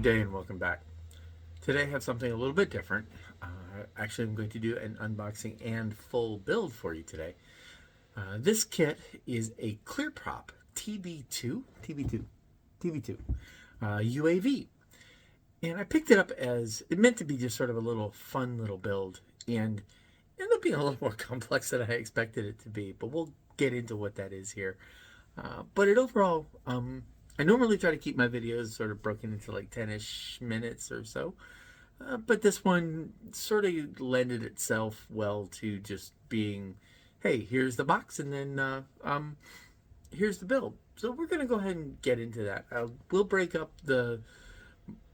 day and welcome back. Today I have something a little bit different. Actually, I'm going to do an unboxing and full build for you today. This kit is a clear prop TB.2 UAV. And I picked it up as it meant to be just sort of a little fun little build, and ended up being a little more complex than I expected it to be, but we'll get into what that is here. But it overall, I normally try to keep my videos sort of broken into like 10-ish minutes or so. But this one sort of lended itself well to just being, hey, here's the box, and then here's the build. So we're going to go ahead and get into that. We'll break up the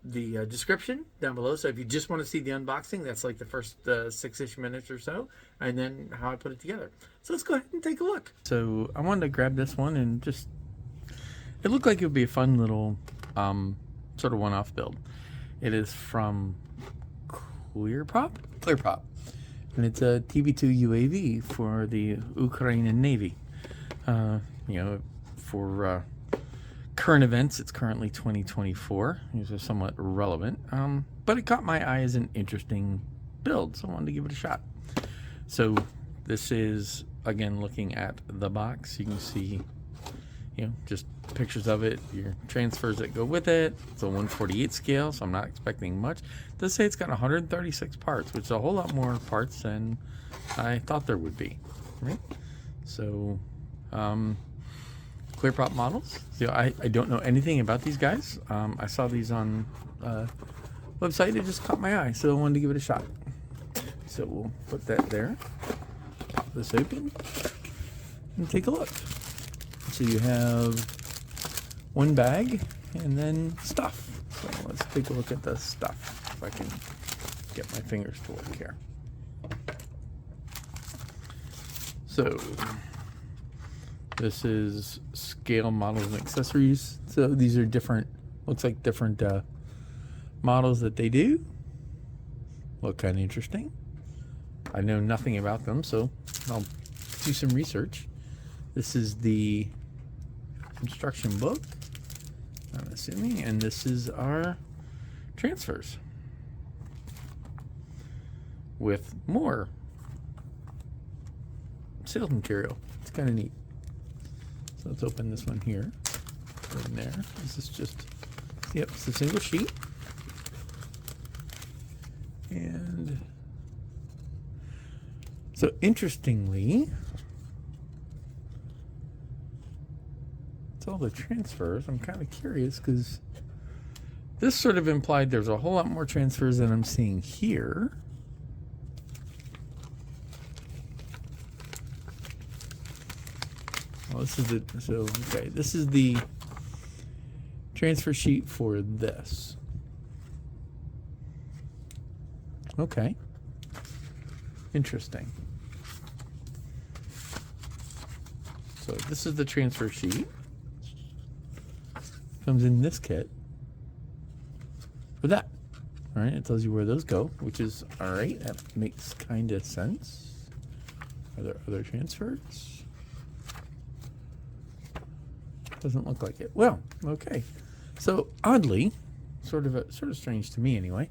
description down below. So if you just want to see the unboxing, that's like the first 6-ish minutes or so, and then how I put it together. So let's go ahead and take a look. So I wanted to grab this one and just, it looked like it would be a fun little sort of one-off build. It is from Clear Prop, and it's a TB.2 UAV for the Ukrainian Navy. For current events, it's currently 2024. These are somewhat relevant, but it caught my eye as an interesting build, so I wanted to give it a shot. So this is, again, looking at the box. You can see, just pictures of it, your transfers that go with it. It's a 1/48 scale, so I'm not expecting much. It does say it's got 136 parts, which is a whole lot more parts than I thought there would be, right? So, clear prop models. So I don't know anything about these guys. I saw these on website. It just caught my eye, so I wanted to give it a shot. So we'll put that there. Pop this open and take a look. So you have one bag and then stuff. So let's take a look at the stuff, if I can get my fingers to work here. So this is scale models and accessories. So these are different, looks like different models that they do. Look kind of interesting. I know nothing about them, so I'll do some research. This is the instruction book, I'm assuming, and this is our transfers with more sales material. It's kind of neat. So let's open this one here. Put in there. This is just, yep, it's a single sheet. And so interestingly, it's all the transfers. I'm kind of curious because this sort of implied there's a whole lot more transfers than I'm seeing here. Well, this is this is the transfer sheet for this. Okay. Interesting. So this is the transfer sheet. Comes in this kit for that. All right, it tells you where those go, which is all right. That makes kind of sense. Are there other transfers? Doesn't look like it. Well, okay. So oddly, sort of strange to me anyway.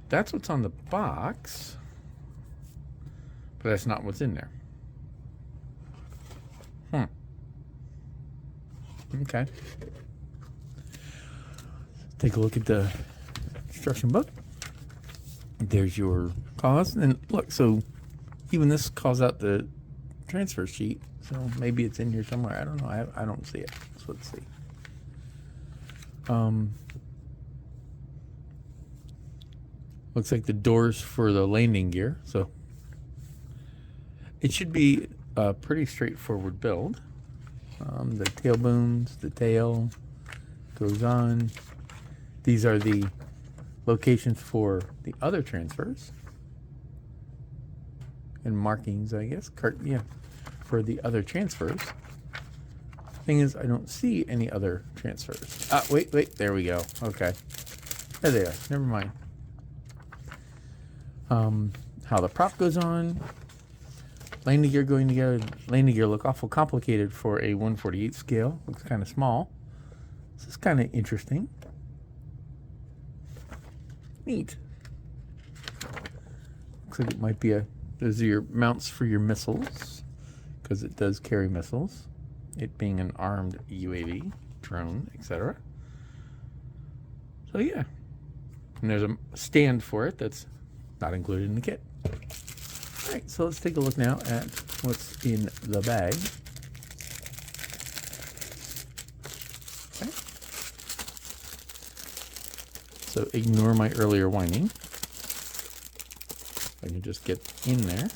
That's what's on the box, but that's not what's in there. Okay. Take a look at the instruction book. There's your cost, and look, so even this calls out the transfer sheet, so maybe it's in here somewhere. I don't know. I don't see it. So let's see. Looks like the doors for the landing gear, so it should be a pretty straightforward build. The tail booms, the tail goes on. These are the locations for the other transfers and markings, I guess. For the other transfers. Thing is, I don't see any other transfers. Wait, there we go. Okay, there they are. Never mind. How the prop goes on. Landing gear going together. Landing gear look awful complicated for a 1/48 scale. Looks kind of small. This is kind of interesting. Neat. Looks like it might be those are your mounts for your missiles, because it does carry missiles, it being an armed UAV, drone, etc. So yeah. And there's a stand for it that's not included in the kit. All right, so let's take a look now at what's in the bag. Okay. So ignore my earlier whining. I can just get in there.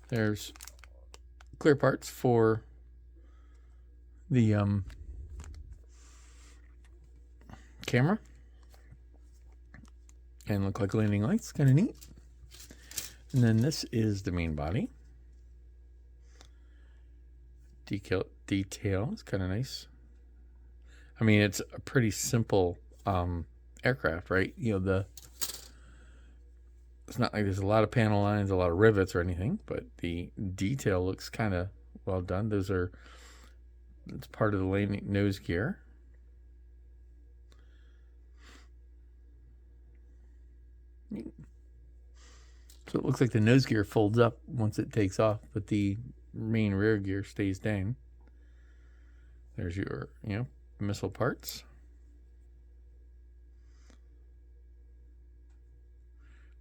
There's clear parts for the camera, and look like landing lights, kind of neat. And then this is the main body. Detail is kind of nice. I mean, it's a pretty simple aircraft, right? You know, it's not like there's a lot of panel lines, a lot of rivets or anything, but the detail looks kind of well done. It's part of the landing nose gear. So it looks like the nose gear folds up once it takes off, but the main rear gear stays down. There's your, missile parts.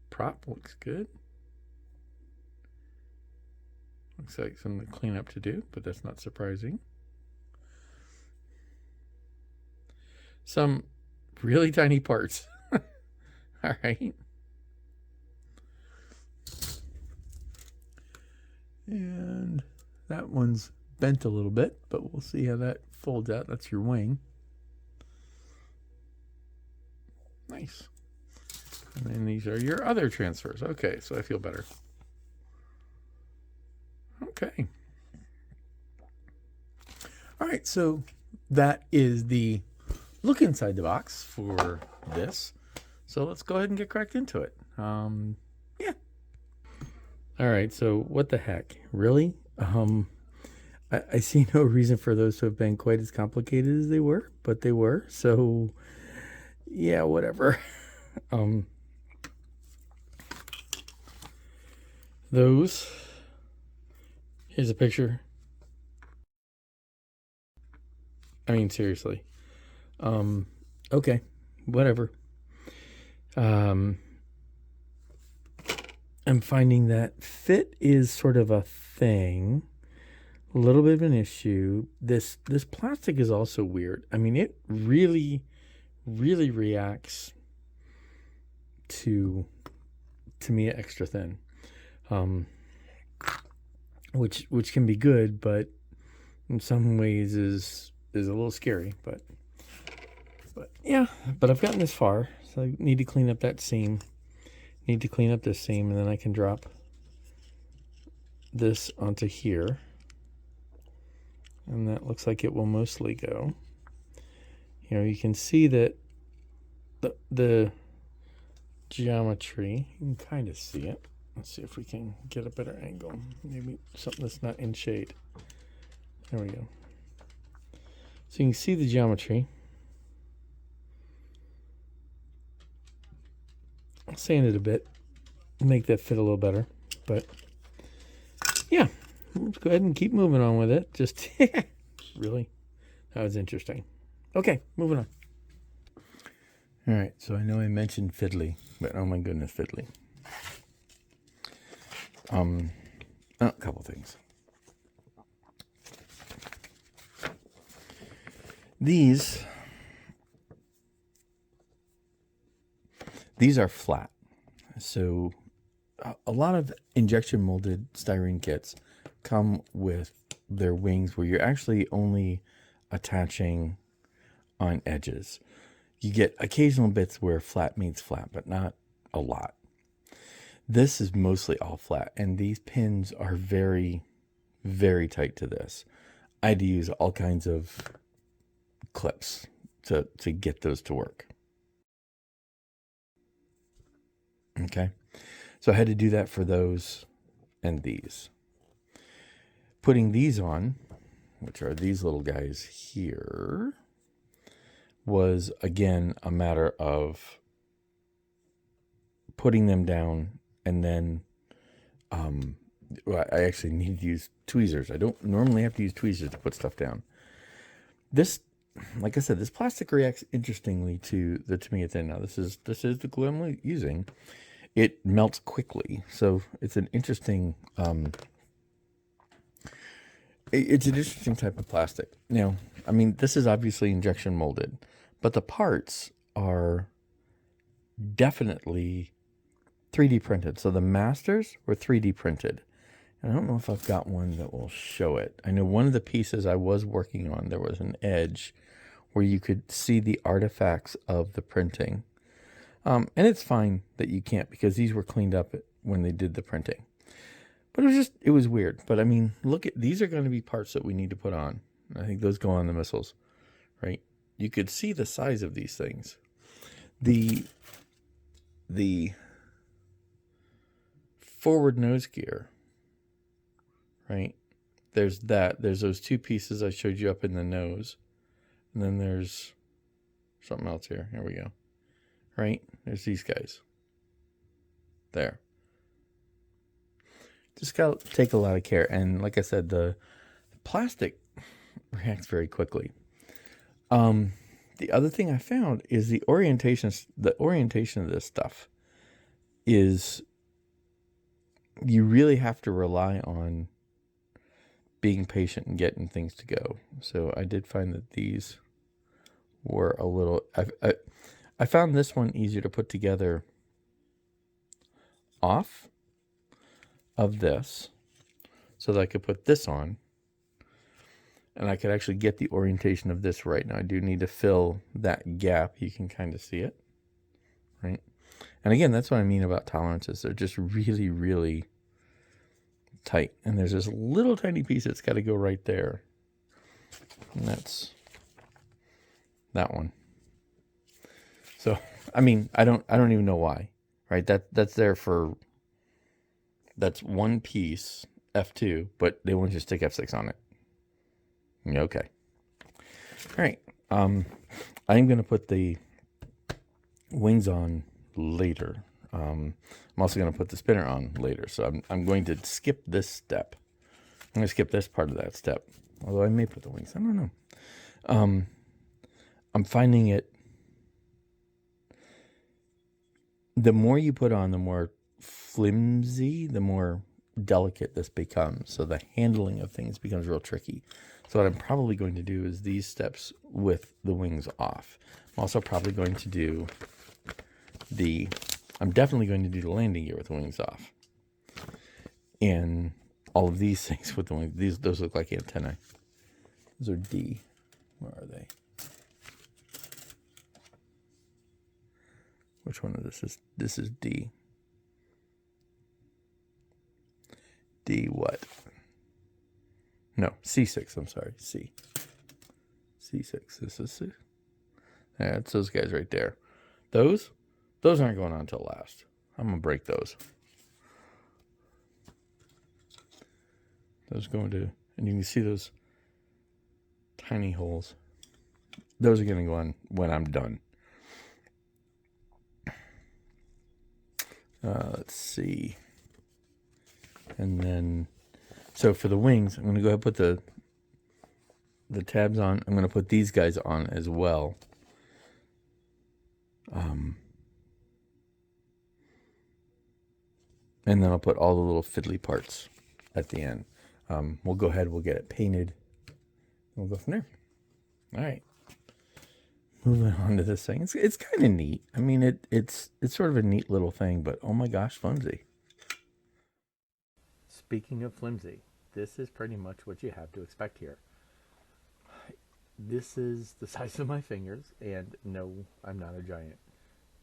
Prop looks good. Looks like some cleanup to do, but that's not surprising. Some really tiny parts. All right. And that one's bent a little bit, but we'll see how that folds out. That's your wing. Nice. And then these are your other transfers. Okay, so I feel better. Okay. All right, so that is the look inside the box for this. So let's go ahead and get cracked into it. Yeah. All right, so what the heck? Really? I see no reason for those to have been quite as complicated as they were, but they were. So, yeah, whatever. Those. Here's a picture. I mean, seriously. Okay, whatever. I'm finding that fit is sort of a thing. A little bit of an issue. This plastic is also weird. I mean, it really, really reacts to me extra thin, which can be good, but in some ways is a little scary. But yeah. But I've gotten this far, so I need to clean up that seam. Need to clean up this seam, and then I can drop this onto here. And that looks like it will mostly go. You can see that the geometry, you can kind of see it. Let's see if we can get a better angle. Maybe something that's not in shade. There we go. So you can see the geometry. I'll sand it a bit, make that fit a little better. But yeah, let's go ahead and keep moving on with it. Just really, that was interesting. Okay, moving on. All right, so I know I mentioned fiddly, but oh my goodness, fiddly. A couple things. These are flat. So a lot of injection molded styrene kits come with their wings where you're actually only attaching on edges. You get occasional bits where flat meets flat, but not a lot. This is mostly all flat, and these pins are very, very tight to this. I had to use all kinds of clips to get those to work. Okay, so I had to do that for those and these. Putting these on, which are these little guys here, was again a matter of putting them down, and then I actually need to use tweezers. I don't normally have to use tweezers to put stuff down. This, like I said, this plastic reacts interestingly to the tomato thin. Now this is the glue I'm using. It melts quickly, so it's an interesting it's an interesting type of plastic. Now, I mean, this is obviously injection molded, but the parts are definitely 3D printed. So the masters were 3D printed. And I don't know if I've got one that will show it. I know one of the pieces I was working on, there was an edge where you could see the artifacts of the printing. And it's fine that you can't, because these were cleaned up when they did the printing. But it was weird. But I mean, look at, these are going to be parts that we need to put on. I think those go on the missiles, right? You could see the size of these things. The forward nose gear, right? There's those two pieces I showed you up in the nose. And then there's something else here. Here we go. Right? There's these guys. There. Just got to take a lot of care. And like I said, the plastic reacts very quickly. The other thing I found is the orientation of this stuff is, you really have to rely on being patient and getting things to go. So I did find that these were a little, I found this one easier to put together off of this, so that I could put this on, and I could actually get the orientation of this right. Now I do need to fill that gap. You can kind of see it, right? And again, that's what I mean about tolerances. They're just really, really tight. And there's this little tiny piece that's got to go right there. And that's that one. So, I mean, I don't even know why, right? That's there for, that's one piece, F2, but they want you to stick F6 on it. Okay. All right. I'm going to put the wings on later. I'm also going to put the spinner on later. So I'm going to skip this step. I'm going to skip this part of that step. Although I may put the wings. I don't know. I'm finding it, the more you put on, the more flimsy, the more delicate this becomes. So the handling of things becomes real tricky. So what I'm probably going to do is these steps with the wings off. I'm also probably going to do I'm definitely going to do the landing gear with the wings off. And all of these things with the wings, those look like antennae. Those are D. Where are they? Which one of this is D? D what? No, C6, I'm sorry, C. C6, this is C. Yeah, it's those guys right there. Those aren't going on until last. I'm going to break those. Those going to, and you can see those tiny holes. Those are going to go on when I'm done. Let's see. And then, so for the wings, I'm going to go ahead and put the tabs on. I'm going to put these guys on as well. And then I'll put all the little fiddly parts at the end. We'll go ahead, we'll get it painted. We'll go from there. All right. Moving on to this thing. It's kind of neat. I mean, it's sort of a neat little thing, but oh my gosh, flimsy. Speaking of flimsy, this is pretty much what you have to expect here. This is the size of my fingers, and no, I'm not a giant.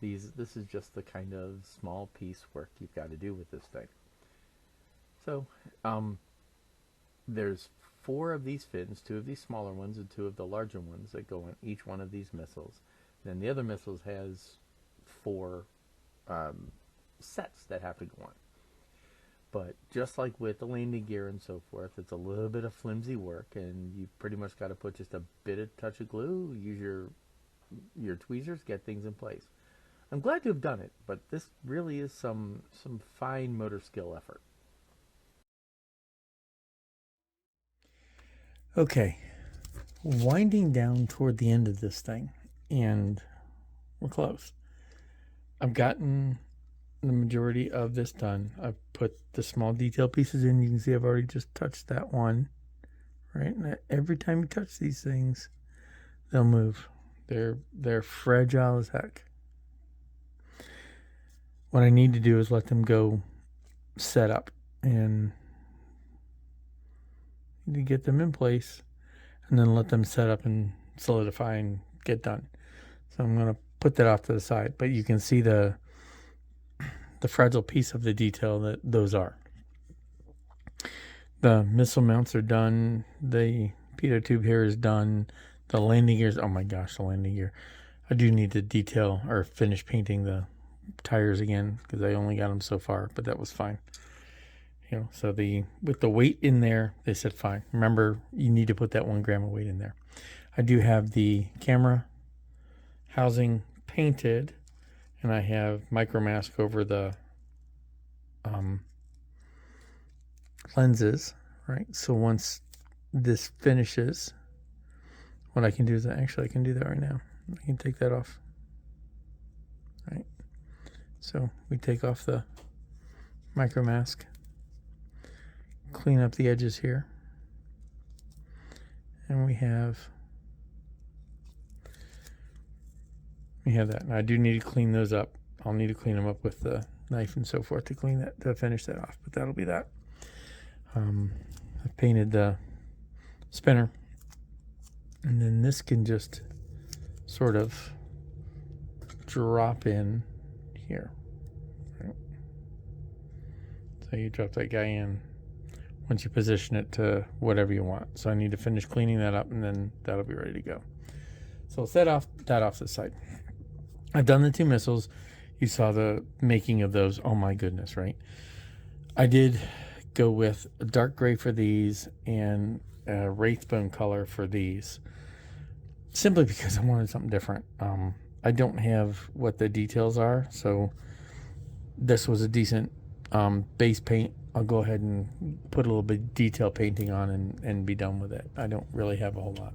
This is just the kind of small piece work you've got to do with this thing. So, there's 4 of these fins, 2 of these smaller ones and 2 of the larger ones that go on each one of these missiles. Then the other missiles has 4 sets that have to go on. But just like with the landing gear and so forth, it's a little bit of flimsy work, and you pretty much got to put just a bit of touch of glue, use your tweezers, get things in place. I'm glad to have done it, but this really is some fine motor skill effort. Okay, winding down toward the end of this thing, and we're close. I've gotten the majority of this done. I've put the small detail pieces in. You can see I've already just touched that one, right? And every time you touch these things, they'll move. They're fragile as heck. What I need to do is let them go set up and to get them in place, and then let them set up and solidify and get done. So I'm going to put that off to the side, but you can see the fragile piece of the detail that those are. The missile mounts are done. The pitot tube here is done. The landing gears, oh my gosh, the landing gear. I do need to detail or finish painting the tires again because I only got them so far, but that was fine. You know, so with the weight in there, they said fine. Remember, you need to put that 1 gram of weight in there. I do have the camera housing painted, and I have micro mask over the lenses, right? So once this finishes, what I can do is I can do that right now. I can take that off, right? So we take off the micro mask, clean up the edges here, and we have that. And I do need to clean those up. I'll need to clean them up with the knife and so forth to finish that off, but that'll be that. I've painted the spinner, and then this can just sort of drop in here, right? So you drop that guy in once you position it to whatever you want. So I need to finish cleaning that up, and then that'll be ready to go. So I'll set that off the side. I've done the 2 missiles. You saw the making of those. Oh my goodness, right? I did go with a dark gray for these and a wraithbone color for these, simply because I wanted something different. I don't have what the details are, so this was a decent base paint. I'll go ahead and put a little bit of detail painting on and be done with it. I don't really have a whole lot.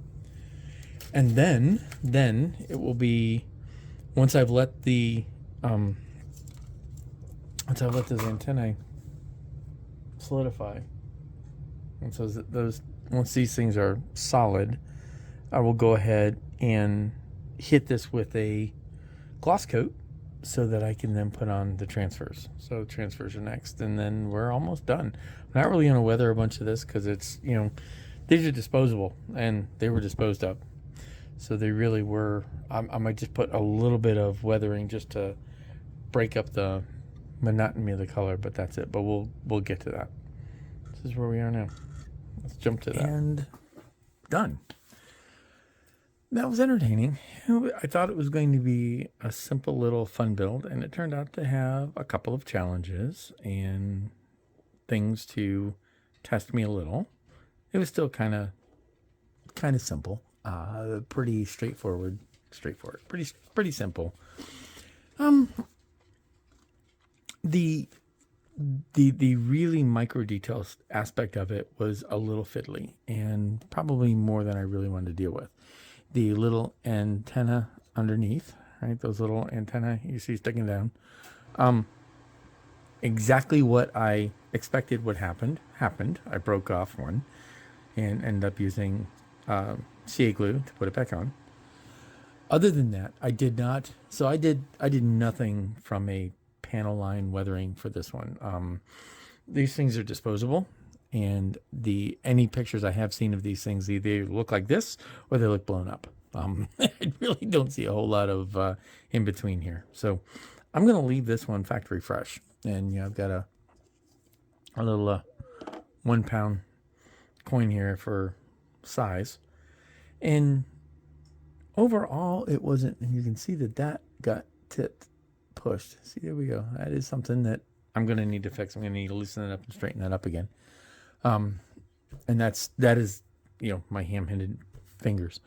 And then it will be, once I've let those antennae solidify, and so once these things are solid, I will go ahead and hit this with a gloss coat so that I can then put on the transfers. So transfers are next, and then we're almost done. I'm not really going to weather a bunch of this because it's, these are disposable, and they were disposed of. So they really were. I might just put a little bit of weathering just to break up the monotony of the color, but that's it. But we'll get to that. This is where we are now. Let's jump to that. And done. That was entertaining. I thought it was going to be a simple little fun build, and it turned out to have a couple of challenges and things to test me a little. It was still kind of simple. Pretty straightforward, pretty simple. The really micro details aspect of it was a little fiddly, and probably more than I really wanted to deal with. The little antenna underneath, right? Those little antennae you see sticking down. Exactly what I expected would happened. I broke off one and ended up using CA glue to put it back on. Other than that, I did not. So I did nothing from a panel line weathering for this one. These things are disposable, and any pictures I have seen of these things either look like this or they look blown up. I really don't see a whole lot of in between here. So I'm going to leave this one factory fresh. And I've got a little 1 pound coin here for size. And overall, it wasn't, and you can see that got tipped, pushed. See, there we go. That is something that I'm going to need to fix. I'm going to need to loosen that up and straighten that up again. And that is, my ham-handed fingers.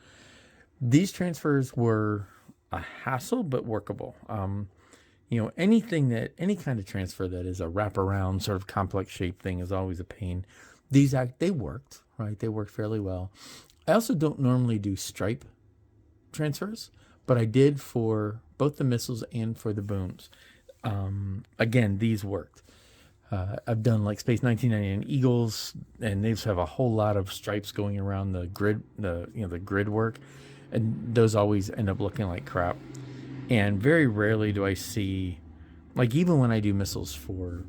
These transfers were a hassle, but workable. Any kind of transfer that is a wraparound sort of complex shape thing is always a pain. They worked, right? They worked fairly well. I also don't normally do stripe transfers, but I did for both the missiles and for the booms. Again, these worked. I've done like Space 1999 Eagles, and they have a whole lot of stripes going around the grid, the grid work, and those always end up looking like crap. And very rarely do I see, like even when I do missiles for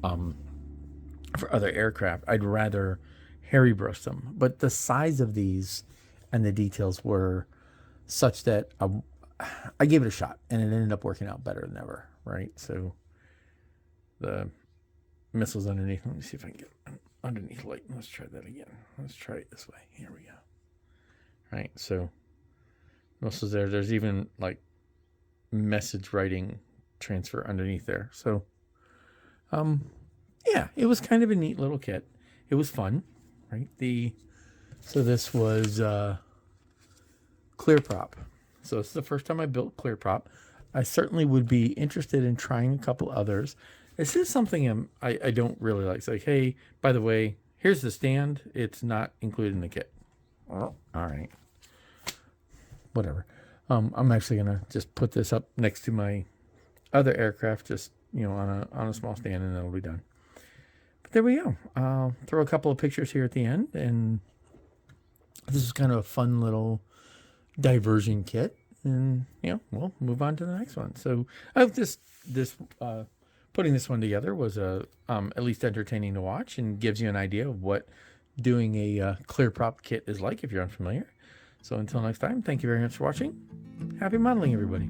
other aircraft, I'd rather hairy brush them. But the size of these and the details were such that I gave it a shot, and it ended up working out better than ever, right? So the missiles underneath, let me see if I can get underneath light. Let's try that again. Let's try it this way. Here we go. Right, so missiles there. There's even like message writing transfer underneath there. So yeah, it was kind of a neat little kit. It was fun, right? So this was clear prop. So this is the first time I built clear prop. I certainly would be interested in trying a couple others. This is something I don't really like. It's like, hey, by the way, here's the stand. It's not included in the kit. Well, all right. Whatever. I'm actually gonna just put this up next to my other aircraft, just on a small stand, and that'll be done. But there we go. I'll throw a couple of pictures here at the end, and this is kind of a fun little diversion kit, and we'll move on to the next one. So I hope this putting this one together was at least entertaining to watch, and gives you an idea of what doing a clear prop kit is like if you're unfamiliar. So until next time, thank you very much for watching. Happy modeling, everybody.